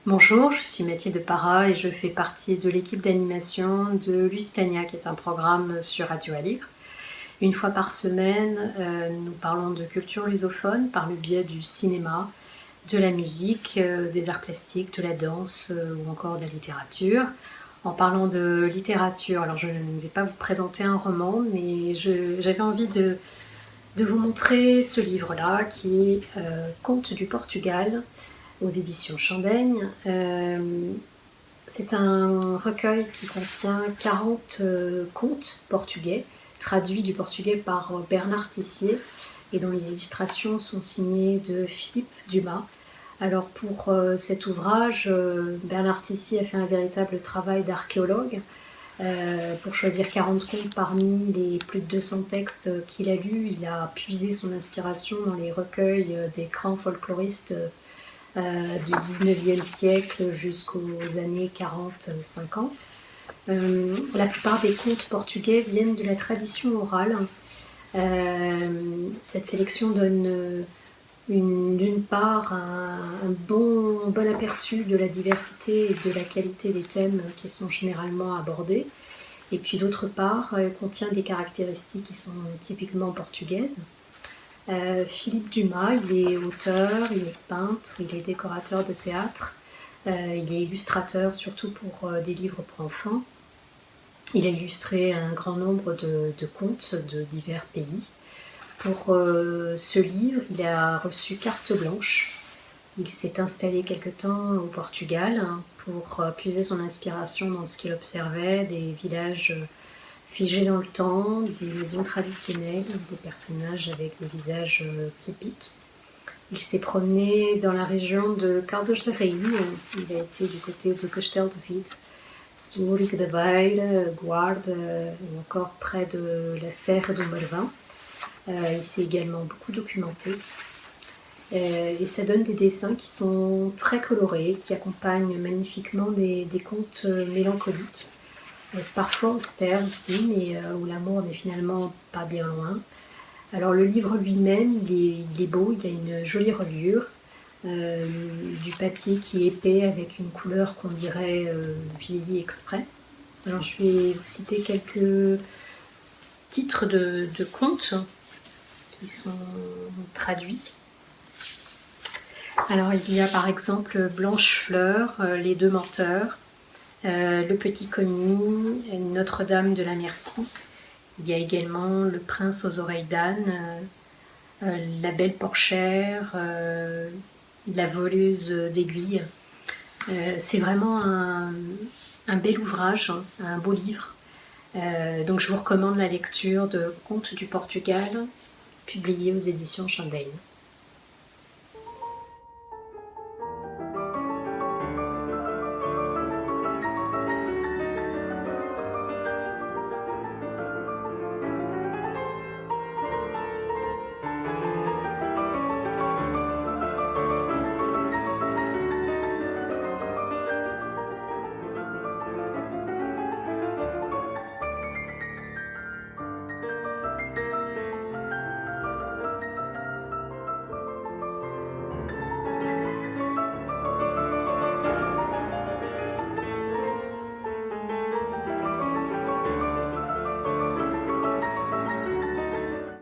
Bonjour, je suis Mathilde Para et je fais partie de l'équipe d'animation de Lusitania, qui est un programme sur Radio Aligre. Une fois par semaine, nous parlons de culture lusophone par le biais du cinéma, de la musique, des arts plastiques, de la danse ou encore de la littérature. En parlant de littérature, alors je ne vais pas vous présenter un roman, mais j'avais envie de vous montrer ce livre-là qui est Contes du Portugal aux éditions Chandaigne. C'est un recueil qui contient 40 contes portugais, traduits du portugais par Bernard Tissier et dont les illustrations sont signées de Philippe Dumas. Alors pour cet ouvrage, Bernard Tissier a fait un véritable travail d'archéologue pour choisir 40 contes parmi les plus de 200 textes qu'il a lus. Il a puisé son inspiration dans les recueils des grands folkloristes du 19e siècle jusqu'aux années 40-50. La plupart des contes portugais viennent de la tradition orale. Cette sélection donne d'une part un bon aperçu de la diversité et de la qualité des thèmes qui sont généralement abordés, et puis d'autre part elle contient des caractéristiques qui sont typiquement portugaises. Philippe Dumas, il est auteur, il est peintre, il est décorateur de théâtre, il est illustrateur surtout pour des livres pour enfants. Il a illustré un grand nombre de contes de divers pays. Pour ce livre, il a reçu carte blanche. Il s'est installé quelque temps au Portugal pour puiser son inspiration dans ce qu'il observait, des villages figés dans le temps, des maisons traditionnelles, des personnages avec des visages typiques. Il s'est promené dans la région de Caldas da Rainha. Il a été du côté de Castelo de Vide, Zurique de Beil, Guarde, ou encore près de la Serre de Marvin. Il s'est également beaucoup documenté. Et ça donne des dessins qui sont très colorés, qui accompagnent magnifiquement des contes mélancoliques. Parfois austère aussi, mais où l'amour n'est finalement pas bien loin. Alors le livre lui-même, il est beau, il a une jolie reliure, du papier qui est épais avec une couleur qu'on dirait vieillie exprès. Alors je vais vous citer quelques titres de contes qui sont traduits. Alors il y a par exemple Blanche-Fleur, Les Deux Menteurs, Le Petit Commis, Notre-Dame de la Merci. Il y a également Le Prince aux oreilles d'âne, La Belle Porchère, La Voleuse d'aiguilles. C'est vraiment un bel ouvrage, un beau livre. Donc je vous recommande la lecture de Contes du Portugal, publié aux éditions Chandaigne.